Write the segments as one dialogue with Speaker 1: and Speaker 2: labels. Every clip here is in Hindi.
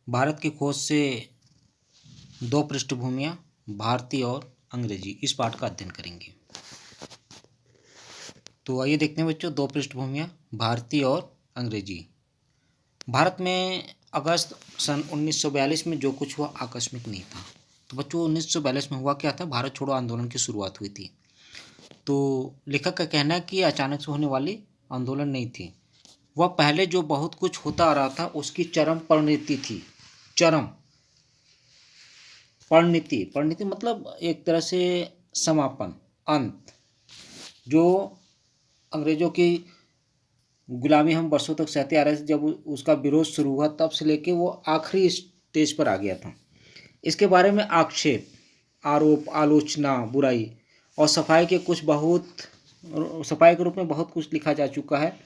Speaker 1: भारत की खोज से दो पृष्ठभूमियाँ, भारतीय और अंग्रेजी, इस पाठ का अध्ययन करेंगे। तो आइए देखते हैं बच्चों, दो पृष्ठभूमियाँ, भारतीय और अंग्रेजी। भारत में अगस्त सन 1942 में जो कुछ हुआ आकस्मिक नहीं था। तो बच्चों 1942 में हुआ क्या था? भारत छोड़ो आंदोलन की शुरुआत हुई थी। तो लेखक का कहना है कि ये अचानक से होने वाली आंदोलन नहीं थी। वह पहले जो बहुत कुछ होता आ रहा था उसकी चरम परिणति थी। चरम परिणति, परिणति मतलब एक तरह से समापन, अंत। जो अंग्रेजों की गुलामी हम वर्षों तक सहते आ रहे थे, जब उसका विरोध शुरू हुआ तब से लेके वो आखिरी स्टेज पर आ गया था। इसके बारे में आक्षेप, आरोप, आलोचना, बुराई और सफाई के रूप में बहुत कुछ लिखा जा चुका है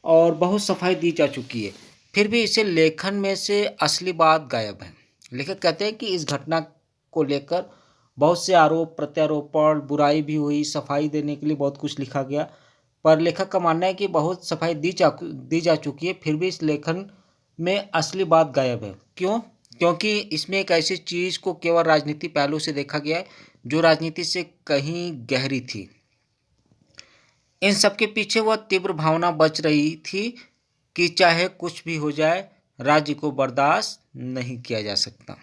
Speaker 1: और बहुत सफाई दी जा चुकी है। फिर भी इसे लेखन में से असली बात गायब है। लेखक कहते हैं कि इस घटना को लेकर बहुत से आरोप प्रत्यारोपण, बुराई भी हुई, सफाई देने के लिए बहुत कुछ लिखा गया, पर लेखक का मानना है कि बहुत सफाई दी जा चुकी है, फिर भी इस लेखन में असली बात गायब है। क्यों? क्योंकि इसमें एक ऐसी चीज़ को केवल राजनीति पहलू से देखा गया है जो राजनीति से कहीं गहरी थी। इन सब के पीछे वह तीव्र भावना बच रही थी कि चाहे कुछ भी हो जाए, राज्य को बर्दाश्त नहीं किया जा सकता।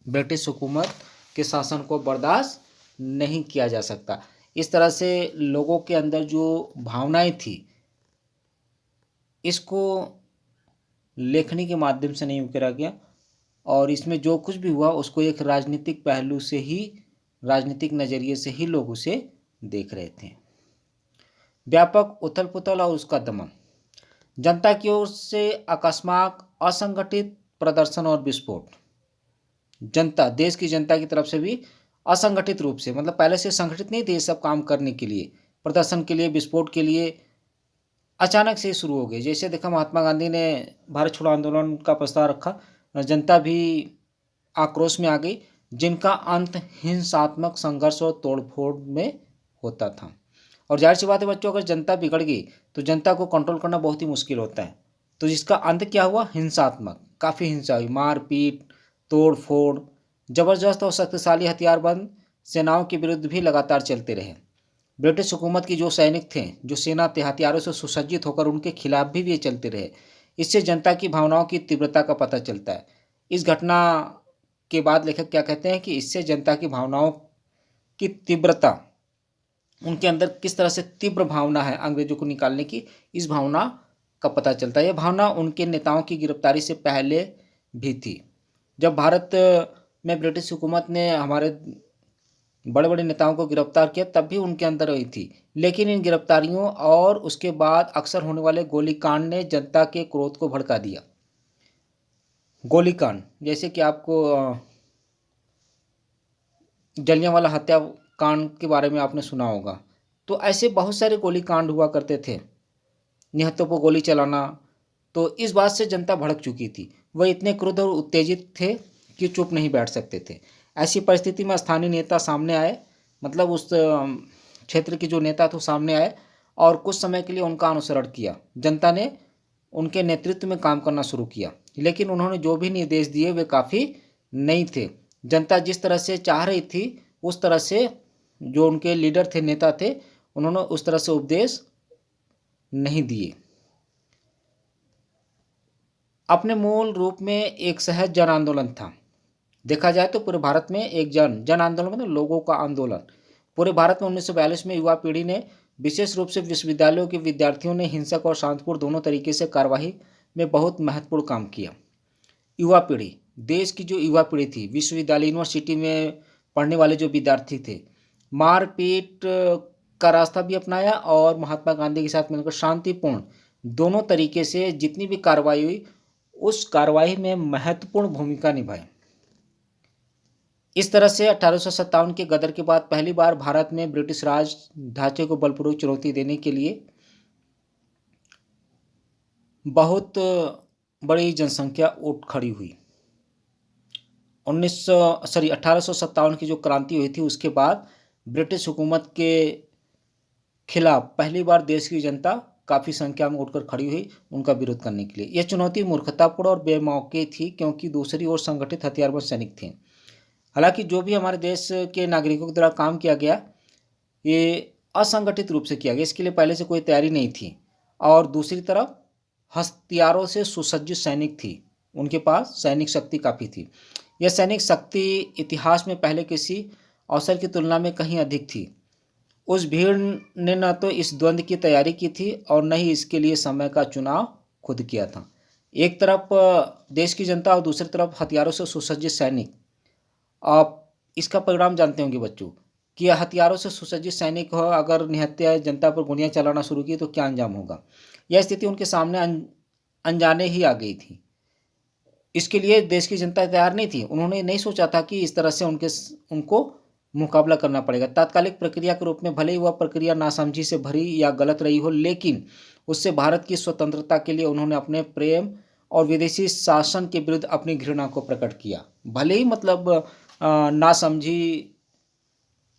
Speaker 1: ब्रिटिश हुकूमत के शासन को बर्दाश्त नहीं किया जा सकता। इस तरह से लोगों के अंदर जो भावनाएं थी, इसको लेखनी के माध्यम से नहीं उकेरा गया और इसमें जो कुछ भी हुआ उसको एक राजनीतिक पहलू से ही, राजनीतिक नज़रिए से ही लोग उसे देख रहे थे। व्यापक उथल पुथल और उसका दमन, जनता की ओर से अकस्मात असंगठित प्रदर्शन और विस्फोट। जनता, देश की जनता की तरफ से भी असंगठित रूप से, मतलब पहले से संगठित नहीं थे ये सब काम करने के लिए, प्रदर्शन के लिए, विस्फोट के लिए, अचानक से शुरू हो गए। जैसे देखा, महात्मा गांधी ने भारत छोड़ो आंदोलन का प्रस्ताव रखा, जनता भी आक्रोश में आ गई, जिनका अंत हिंसात्मक संघर्ष और तोड़फोड़ में होता था। और जाहिर सी बात है बच्चों, अगर जनता बिगड़ गई तो जनता को कंट्रोल करना बहुत ही मुश्किल होता है। तो जिसका अंत क्या हुआ? हिंसात्मक, काफ़ी हिंसा हुई, मारपीट, तोड़ फोड़, जबरदस्त और शक्तिशाली हथियारबंद सेनाओं के विरुद्ध भी लगातार चलते रहे। ब्रिटिश हुकूमत की जो सैनिक थे, जो सेना थे, हथियारों से सुसज्जित होकर उनके खिलाफ भी ये चलते रहे। इससे जनता की भावनाओं की तीव्रता का पता चलता है। इस घटना के बाद लेखक क्या कहते हैं कि इससे जनता की भावनाओं की तीव्रता, उनके अंदर किस तरह से तीव्र भावना है अंग्रेजों को निकालने की, इस भावना का पता चलता है। यह भावना उनके नेताओं की गिरफ्तारी से पहले भी थी। जब भारत में ब्रिटिश हुकूमत ने हमारे बड़े बड़े नेताओं को गिरफ्तार किया तब भी उनके अंदर वही थी, लेकिन इन गिरफ्तारियों और उसके बाद अक्सर होने वाले गोलीकांड ने जनता के क्रोध को भड़का दिया। गोलीकांड, जैसे कि आपको जलियांवाला हत्याकांड के बारे में आपने सुना होगा, तो ऐसे बहुत सारे गोलीकांड हुआ करते थे, निहत्थों पर गोली चलाना। तो इस बात से जनता भड़क चुकी थी, वह इतने क्रुद्ध और उत्तेजित थे कि चुप नहीं बैठ सकते थे। ऐसी परिस्थिति में स्थानीय नेता सामने आए, मतलब उस क्षेत्र के जो नेता थे सामने आए और कुछ समय के लिए उनका अनुसरण किया। जनता ने उनके नेतृत्व में काम करना शुरू किया, लेकिन उन्होंने जो भी निर्देश दिए वे काफ़ी नहीं थे। जनता जिस तरह से चाह रही थी उस तरह से जो उनके लीडर थे, नेता थे, उन्होंने उस तरह से उपदेश नहीं दिए। अपने मूल रूप में एक सहज जन आंदोलन था। देखा जाए तो पूरे भारत में एक जन आंदोलन, मतलब लोगों का आंदोलन। पूरे भारत में 1942 में युवा पीढ़ी ने, विशेष रूप से विश्वविद्यालयों के विद्यार्थियों ने हिंसक और शांतिपूर्ण दोनों तरीके से कार्यवाही में बहुत महत्वपूर्ण काम किया। युवा पीढ़ी, देश की जो युवा पीढ़ी थी, विश्वविद्यालय यूनिवर्सिटी में पढ़ने वाले जो विद्यार्थी थे, मारपीट का रास्ता भी अपनाया और महात्मा गांधी के साथ मिलकर शांतिपूर्ण दोनों तरीके से जितनी भी कार्रवाई हुई उस कार्रवाई में महत्वपूर्ण भूमिका निभाई। इस तरह से 1857 के गदर के बाद पहली बार भारत में ब्रिटिश राज ढांचे को बलपूर्वक चुनौती देने के लिए बहुत बड़ी जनसंख्या उठ खड़ी हुई। 1857 की जो क्रांति हुई थी उसके बाद ब्रिटिश हुकूमत के खिलाफ पहली बार देश की जनता काफ़ी संख्या में उठकर खड़ी हुई उनका विरोध करने के लिए। यह चुनौती मूर्खतापूर्ण और बेमौके थी, क्योंकि दूसरी ओर संगठित हथियारबंद सैनिक थे। हालांकि जो भी हमारे देश के नागरिकों के द्वारा काम किया गया, ये असंगठित रूप से किया गया, इसके लिए पहले से कोई तैयारी नहीं थी। और दूसरी तरफ हथियारों से सुसज्जित सैनिक थी, उनके पास सैनिक शक्ति काफ़ी थी। यह सैनिक शक्ति इतिहास में पहले किसी अवसर की तुलना में कहीं अधिक थी। उस भीड़ ने न तो इस द्वंद्व की तैयारी की थी और न ही इसके लिए समय का चुनाव खुद किया था। एक तरफ देश की जनता और दूसरी तरफ हथियारों से सुसज्जित सैनिक। आप इसका परिणाम जानते होंगे बच्चों कि हथियारों से सुसज्जित सैनिक हो अगर निहत्या जनता पर गोलियां चलाना शुरू की तो क्या अंजाम होगा। यह स्थिति उनके सामने अनजाने ही आ गई थी। इसके लिए देश की जनता तैयार नहीं थी। उन्होंने नहीं सोचा था कि इस तरह से उनको मुकाबला करना पड़ेगा। तात्कालिक प्रक्रिया के रूप में भले ही वह प्रक्रिया नासमझी से भरी या गलत रही हो, लेकिन उससे भारत की स्वतंत्रता के लिए उन्होंने अपने प्रेम और विदेशी शासन के विरुद्ध अपनी घृणा को प्रकट किया। भले ही मतलब नासमझी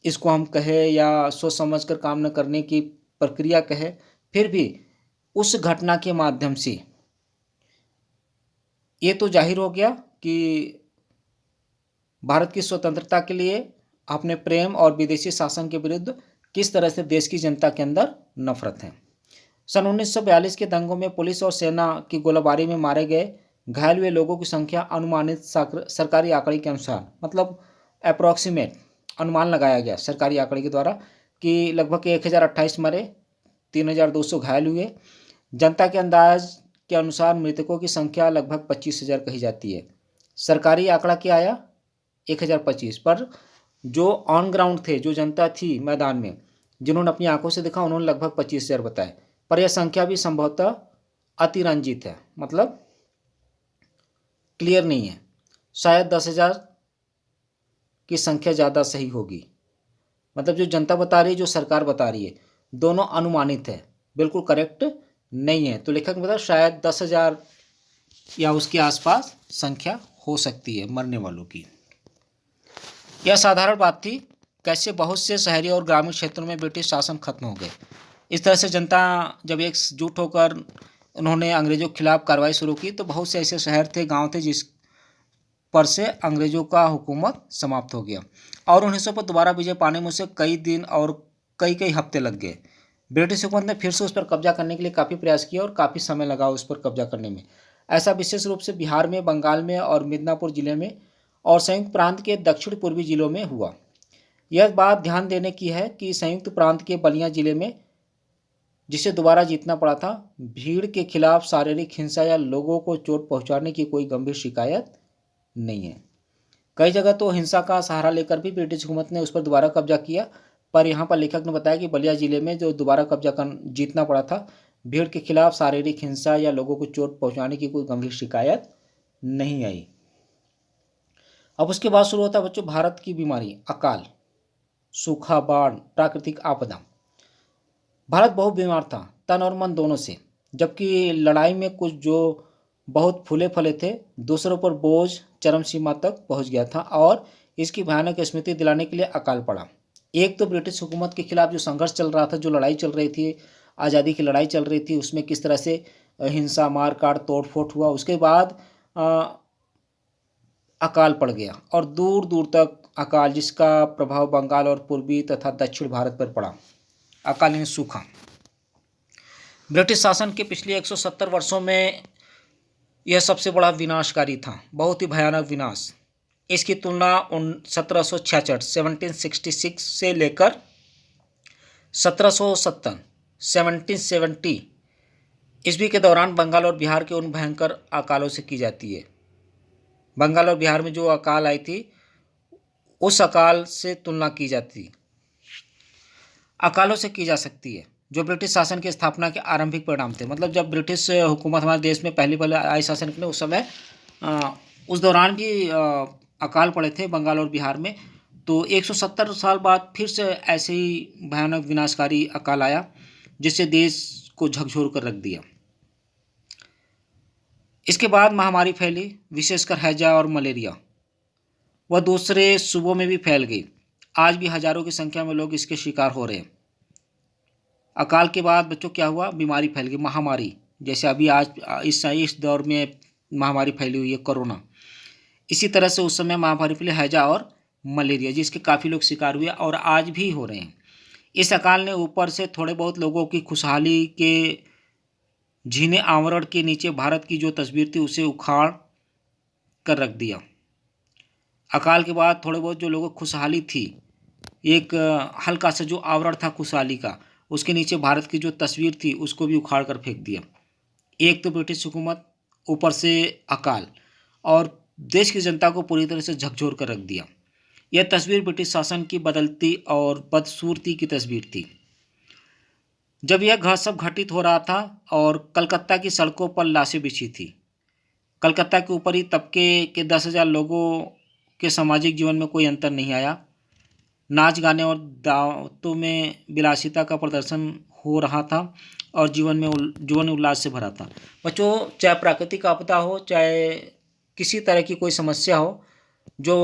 Speaker 1: इसको हम कहे या सोच समझ कर काम न करने की प्रक्रिया कहे, फिर भी उस घटना के माध्यम से ये तो जाहिर हो गया कि भारत की स्वतंत्रता के लिए अपने प्रेम और विदेशी शासन के विरुद्ध किस तरह से देश की जनता के अंदर नफरत है। सन 1942 के दंगों में पुलिस और सेना की गोलाबारी में मारे गए घायल हुए लोगों की संख्या अनुमानित सरकारी आंकड़े के अनुसार, मतलब अप्रॉक्सीमेट अनुमान लगाया गया सरकारी आंकड़े के द्वारा कि लगभग 1028 मरे, 3200 घायल हुए। जनता के अंदाज के अनुसार मृतकों की संख्या लगभग 25,000 कही जाती है। सरकारी आंकड़ा क्या आया 1025, पर जो ऑन ग्राउंड थे, जो जनता थी मैदान में, जिन्होंने अपनी आंखों से देखा, उन्होंने लगभग 25,000 बताए। पर यह संख्या भी संभवतः अतिरंजित है, मतलब क्लियर नहीं है। शायद 10,000 की संख्या ज़्यादा सही होगी। मतलब जो जनता बता रही है, जो सरकार बता रही है, दोनों अनुमानित है, बिल्कुल करेक्ट नहीं है। तो लेखक बता शायद 10,000 या उसके आसपास संख्या हो सकती है मरने वालों की। यह साधारण बात थी कैसे बहुत से शहरी और ग्रामीण क्षेत्रों में ब्रिटिश शासन खत्म हो गए। इस तरह से जनता जब एकजुट होकर उन्होंने अंग्रेजों के खिलाफ कार्रवाई शुरू की तो बहुत से ऐसे शहर थे, गांव थे जिस पर से अंग्रेजों का हुकूमत समाप्त हो गया और 1900 पर दोबारा विजय पाने में उसे कई दिन और कई हफ्ते लग गए। ब्रिटिश हुकूमत ने फिर से उस पर कब्जा करने के लिए काफ़ी प्रयास किया और काफ़ी समय लगा उस पर कब्जा करने में। ऐसा विशेष रूप से बिहार में, बंगाल में और मिदनापुर जिले में और संयुक्त प्रांत के दक्षिण पूर्वी जिलों में हुआ। यह बात ध्यान देने की है कि संयुक्त प्रांत के बलिया जिले में, जिसे दोबारा जीतना पड़ा था, भीड़ के खिलाफ शारीरिक हिंसा या लोगों को चोट पहुंचाने की कोई गंभीर शिकायत नहीं है। कई जगह तो हिंसा का सहारा लेकर भी ब्रिटिश हुकूमत ने उस पर दोबारा कब्जा किया, पर यहाँ पर लेखक ने बताया कि बलिया जिले में जो दोबारा कब्जा जीतना पड़ा था, भीड़ के खिलाफ शारीरिक हिंसा या लोगों को चोट पहुंचाने की कोई गंभीर शिकायत नहीं आई। अब उसके बाद शुरू होता है बच्चों भारत की बीमारी, अकाल, सूखा, बाढ़, प्राकृतिक आपदा। भारत बहुत बीमार था, तन और मन दोनों से। जबकि लड़ाई में कुछ जो बहुत फूले फले थे, दूसरों पर बोझ चरम सीमा तक पहुंच गया था और इसकी भयानक स्मृति दिलाने के लिए अकाल पड़ा। एक तो ब्रिटिश हुकूमत के खिलाफ जो संघर्ष चल रहा था, जो लड़ाई चल रही थी, आज़ादी की लड़ाई चल रही थी, उसमें किस तरह से हिंसा, मार काट, तोड़ फोड़ हुआ। उसके बाद अकाल पड़ गया और दूर दूर तक अकाल, जिसका प्रभाव बंगाल और पूर्वी तथा दक्षिण भारत पर पड़ा। अकाल यानी सूखा। ब्रिटिश शासन के पिछले 170 वर्षों में यह सबसे बड़ा विनाशकारी था, बहुत ही भयानक विनाश। इसकी तुलना 1766 से लेकर 1770 1770 ईस्वी के दौरान बंगाल और बिहार के उन भयंकर अकालों से की जाती है। बंगाल और बिहार में जो अकाल आई थी, उस अकाल से तुलना की जाती, अकालों से की जा सकती है जो ब्रिटिश शासन की स्थापना के आरंभिक परिणाम थे। मतलब जब ब्रिटिश हुकूमत हमारे देश में पहली पहले आई शासन के लिए, उस समय उस दौरान भी अकाल पड़े थे बंगाल और बिहार में। तो 170 साल बाद फिर से ऐसे ही भयानक विनाशकारी अकाल आया जिससे देश को झकझोर कर रख दिया। इसके बाद महामारी फैली, विशेषकर हैजा और मलेरिया। वह दूसरे सूबों में भी फैल गई। आज भी हजारों की संख्या में लोग इसके शिकार हो रहे हैं। अकाल के बाद बच्चों क्या हुआ, बीमारी फैल गई, महामारी, जैसे अभी आज इस दौर में महामारी फैली हुई है कोरोना। इसी तरह से उस समय महामारी फैली हैजा और मलेरिया, जिसके काफ़ी लोग शिकार हुए और आज भी हो रहे हैं। इस अकाल ने ऊपर से थोड़े बहुत लोगों की खुशहाली के झीने आवरण के नीचे भारत की जो तस्वीर थी उसे उखाड़ कर रख दिया। अकाल के बाद थोड़े बहुत जो लोगों को खुशहाली थी, एक हल्का सा जो आवरण था खुशहाली का, उसके नीचे भारत की जो तस्वीर थी उसको भी उखाड़ कर फेंक दिया। एक तो ब्रिटिश हुकूमत, ऊपर से अकाल, और देश की जनता को पूरी तरह से झकझोर कर रख दिया। यह तस्वीर ब्रिटिश शासन की बदलती और बदसूरती की तस्वीर थी। जब यह सब घटित हो रहा था और कलकत्ता की सड़कों पर लाशें बिछी थी। कलकत्ता के ऊपरी तबके के 10,000 लोगों के सामाजिक जीवन में कोई अंतर नहीं आया। नाच गाने और दावतों में विलासिता का प्रदर्शन हो रहा था और जीवन उल्लास से भरा था। बच्चों, चाहे प्राकृतिक आपदा हो, चाहे किसी तरह की कोई समस्या हो, जो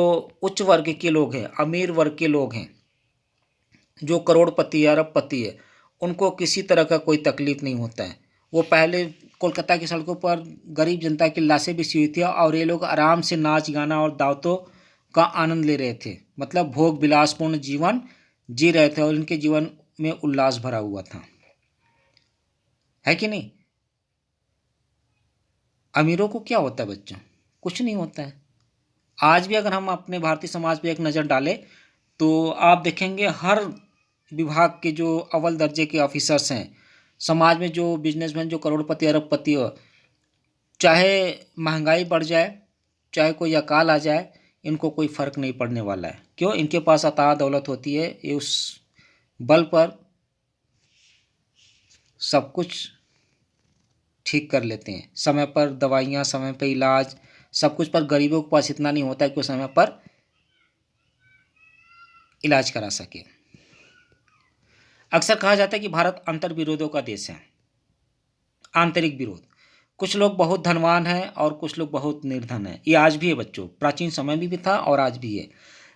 Speaker 1: उच्च वर्ग के लोग हैं, अमीर वर्ग के लोग हैं, जो करोड़पति है, अरबपति है, उनको किसी तरह का कोई तकलीफ नहीं होता है। वो पहले कोलकाता की सड़कों पर गरीब जनता की लाशें बिछी हुई थी और ये लोग आराम से नाच गाना और दावतों का आनंद ले रहे थे, मतलब भोग विलासपूर्ण जीवन जी रहे थे और इनके जीवन में उल्लास भरा हुआ था, है कि नहीं। अमीरों को क्या होता है बच्चों? कुछ नहीं होता है। आज भी अगर हम अपने भारतीय समाज पे एक नज़र डालें तो आप देखेंगे हर विभाग के जो अव्वल दर्जे के ऑफिसर्स हैं, समाज में जो बिजनेसमैन, जो करोड़पति अरबपति हो, चाहे महंगाई बढ़ जाए, चाहे कोई अकाल आ जाए, इनको कोई फ़र्क नहीं पड़ने वाला है। क्यों? इनके पास अथाह दौलत होती है, ये उस बल पर सब कुछ ठीक कर लेते हैं। समय पर दवाइयाँ, समय पर इलाज, सब कुछ, पर गरीबों के पास इतना नहीं होता है कि वो समय पर इलाज करा सके। अक्सर कहा जाता है कि भारत अंतर विरोधों का देश है। आंतरिक विरोध, कुछ लोग बहुत धनवान हैं और कुछ लोग बहुत निर्धन हैं। ये आज भी है बच्चों, प्राचीन समय में भी था और आज भी है।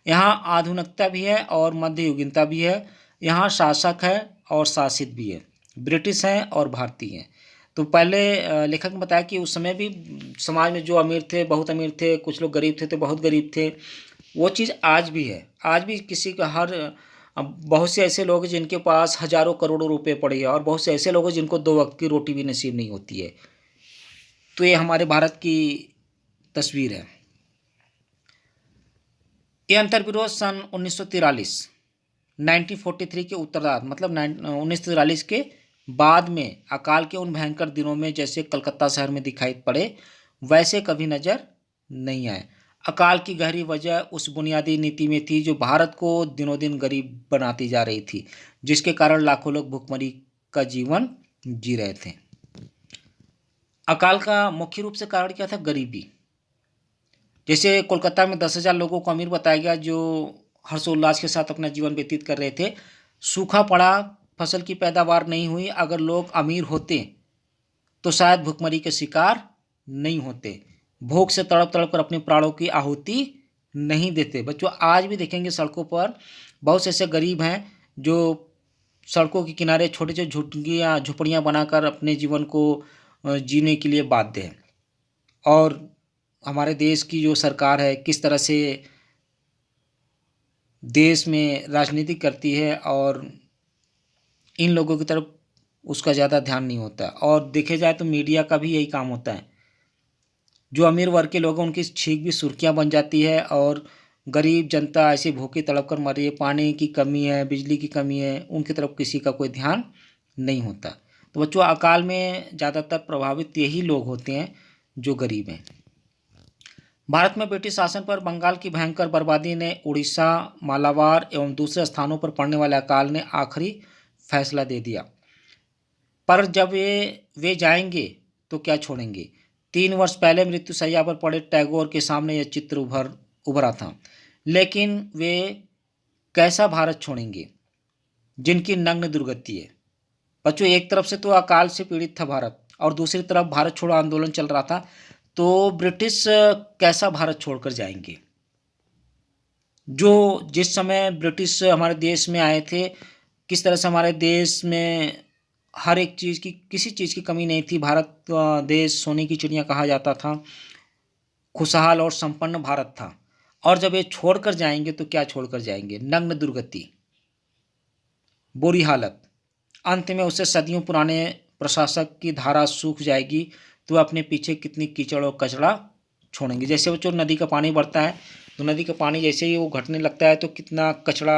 Speaker 1: यहाँ आधुनिकता भी है और मध्ययुगीनता भी है। यहाँ शासक है और शासित भी है, ब्रिटिश हैं और भारतीय हैं। तो पहले लेखक ने बताया कि उस समय भी समाज में जो अमीर थे बहुत अमीर थे, कुछ लोग गरीब थे तो बहुत गरीब थे। वो चीज़ आज भी है। आज भी किसी का बहुत से ऐसे लोग हैं जिनके पास हजारों करोड़ों रुपए पड़े हैं और बहुत से ऐसे लोग हैं जिनको 2 वक्त की रोटी भी नसीब नहीं होती है। तो ये हमारे भारत की तस्वीर है। ये अंतर्विरोध सन 1943 के उत्तरार्ध, मतलब 1943 के बाद में अकाल के उन भयंकर दिनों में जैसे कलकत्ता शहर में दिखाई पड़े, वैसे कभी नज़र नहीं आए। अकाल की गहरी वजह उस बुनियादी नीति में थी जो भारत को दिनों दिन गरीब बनाती जा रही थी, जिसके कारण लाखों लोग भुखमरी का जीवन जी रहे थे। अकाल का मुख्य रूप से कारण क्या था? गरीबी। जैसे कोलकाता में 10,000 लोगों को अमीर बताया गया जो हर्षोल्लास के साथ अपना जीवन व्यतीत कर रहे थे। सूखा पड़ा, फसल की पैदावार नहीं हुई। अगर लोग अमीर होते तो शायद भुखमरी के शिकार नहीं होते, भूख से तड़प तड़प कर अपने प्राणों की आहुति नहीं देते। बच्चों, आज भी देखेंगे सड़कों पर बहुत से ऐसे गरीब हैं जो सड़कों के किनारे छोटे छोटे झुपड़ियाँ बनाकर अपने जीवन को जीने के लिए बाध्य हैं। और हमारे देश की जो सरकार है किस तरह से देश में राजनीति करती है और इन लोगों की तरफ उसका ज़्यादा ध्यान नहीं होता। और देखे जाए तो मीडिया का भी यही काम होता है। जो अमीर वर्ग के लोग हैं उनकी छींक भी सुर्खियाँ बन जाती है और गरीब जनता ऐसी भूखी तड़प कर मर रही है, पानी की कमी है, बिजली की कमी है, उनकी तरफ किसी का कोई ध्यान नहीं होता। तो बच्चों, अकाल में ज़्यादातर प्रभावित यही लोग होते हैं जो गरीब हैं। भारत में ब्रिटिश शासन पर बंगाल की भयंकर बर्बादी ने उड़ीसा, मालाबार एवं दूसरे स्थानों पर पड़ने वाले अकाल ने आखिरी फैसला दे दिया। पर जब वे जाएंगे तो क्या छोड़ेंगे? 3 वर्ष पहले मृत्युशैया पर पड़े टैगोर के सामने यह चित्र उभरा था। लेकिन वे कैसा भारत छोड़ेंगे जिनकी नग्न दुर्गति है? बच्चों, एक तरफ से तो अकाल से पीड़ित था भारत और दूसरी तरफ भारत छोड़ो आंदोलन चल रहा था। तो ब्रिटिश कैसा भारत छोड़कर जाएंगे? जो जिस समय ब्रिटिश हमारे देश में आए थे, किस तरह से हमारे देश में हर एक चीज़ की, किसी चीज़ की कमी नहीं थी। भारत देश सोने की चिड़िया कहा जाता था। खुशहाल और संपन्न भारत था। और जब ये छोड़कर जाएंगे तो क्या छोड़कर जाएंगे? नग्न दुर्गति, बुरी हालत। अंत में उसे सदियों पुराने प्रशासक की धारा सूख जाएगी तो अपने पीछे कितनी कीचड़ और कचरा छोड़ेंगे। जैसे वो जो नदी का पानी बढ़ता है तो नदी का पानी जैसे ही वो घटने लगता है तो कितना कचरा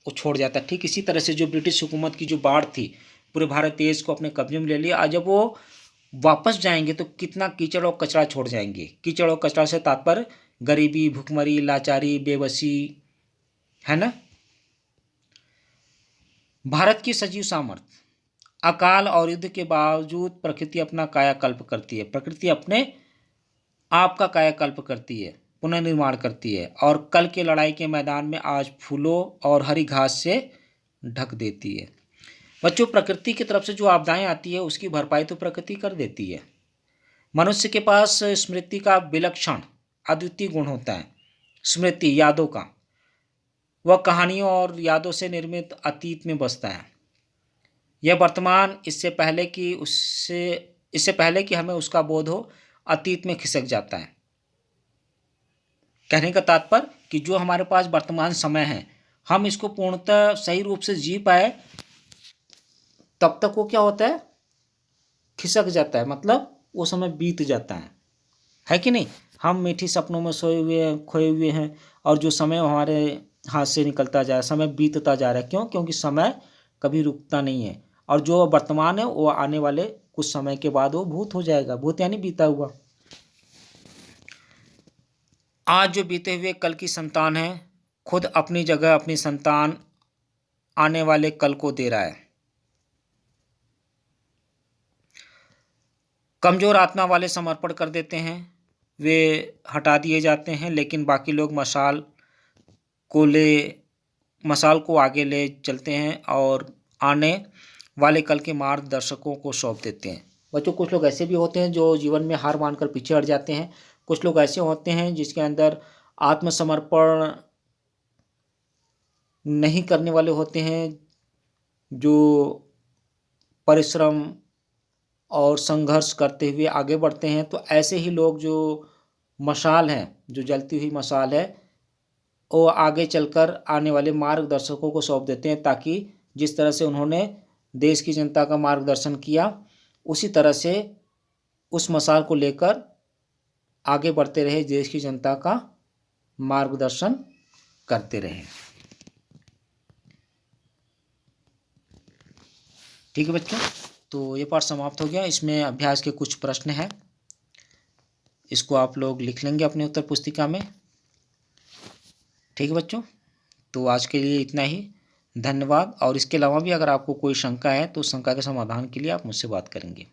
Speaker 1: वो छोड़ जाता है। ठीक इसी तरह से जो ब्रिटिश हुकूमत की जो बाढ़ थी पूरे भारत देश को अपने कब्जे में ले लिया। आज जब वो वापस जाएंगे तो कितना कीचड़ और कचरा छोड़ जाएंगे। कीचड़ और कचरा से तात्पर्य गरीबी, भुखमरी, लाचारी, बेबसी, है ना। भारत की सजीव सामर्थ्य। अकाल और युद्ध के बावजूद प्रकृति अपना कायाकल्प करती है। प्रकृति अपने आप का कायाकल्प करती है, पुनर्निर्माण करती है और कल के लड़ाई के मैदान में आज फूलों और हरी घास से ढक देती है। बच्चों, प्रकृति की तरफ से जो आपदाएं आती है उसकी भरपाई तो प्रकृति कर देती है। मनुष्य के पास स्मृति का विलक्षण अद्वितीय गुण होता है। स्मृति यादों का, वह कहानियों और यादों से निर्मित अतीत में बसता है। यह वर्तमान इससे पहले कि हमें उसका बोध हो अतीत में खिसक जाता है। कहने का तात्पर्य कि जो हमारे पास वर्तमान समय है हम इसको पूर्णतः सही रूप से जी पाए तब तक वो क्या होता है? खिसक जाता है, मतलब वो समय बीत जाता है कि नहीं। हम मीठी सपनों में सोए हुए हैं, खोए हुए हैं और जो समय हमारे हाथ से निकलता जा रहा है, समय बीतता जा रहा है। क्यों? क्योंकि समय कभी रुकता नहीं है और जो वर्तमान है वो आने वाले कुछ समय के बाद वो भूत हो जाएगा। भूत यानी बीता हुआ। आज जो बीते हुए कल की संतान है खुद अपनी जगह अपनी संतान आने वाले कल को दे रहा है। कमजोर आत्मा वाले समर्पण कर देते हैं, वे हटा दिए जाते हैं, लेकिन बाकी लोग मशाल को आगे ले चलते हैं और आने वाले कल के मार्गदर्शकों को सौंप देते हैं। बच्चों, कुछ लोग ऐसे भी होते हैं जो जीवन में हार मानकर पीछे हट जाते हैं। कुछ लोग ऐसे होते हैं जिसके अंदर आत्मसमर्पण नहीं करने वाले होते हैं, जो परिश्रम और संघर्ष करते हुए आगे बढ़ते हैं। तो ऐसे ही लोग जो मशाल हैं, जो जलती हुई मशाल है, वो आगे चलकर आने वाले मार्गदर्शकों को सौंप देते हैं ताकि जिस तरह से उन्होंने देश की जनता का मार्गदर्शन किया उसी तरह से उस मशाल को लेकर आगे बढ़ते रहे, देश की जनता का मार्गदर्शन करते रहे। ठीक है बच्चों, तो ये पाठ समाप्त हो गया। इसमें अभ्यास के कुछ प्रश्न हैं, इसको आप लोग लिख लेंगे अपने उत्तर पुस्तिका में। ठीक है बच्चों, तो आज के लिए इतना ही। धन्यवाद। और इसके अलावा भी अगर आपको कोई शंका है तो शंका के समाधान के लिए आप मुझसे बात करेंगे।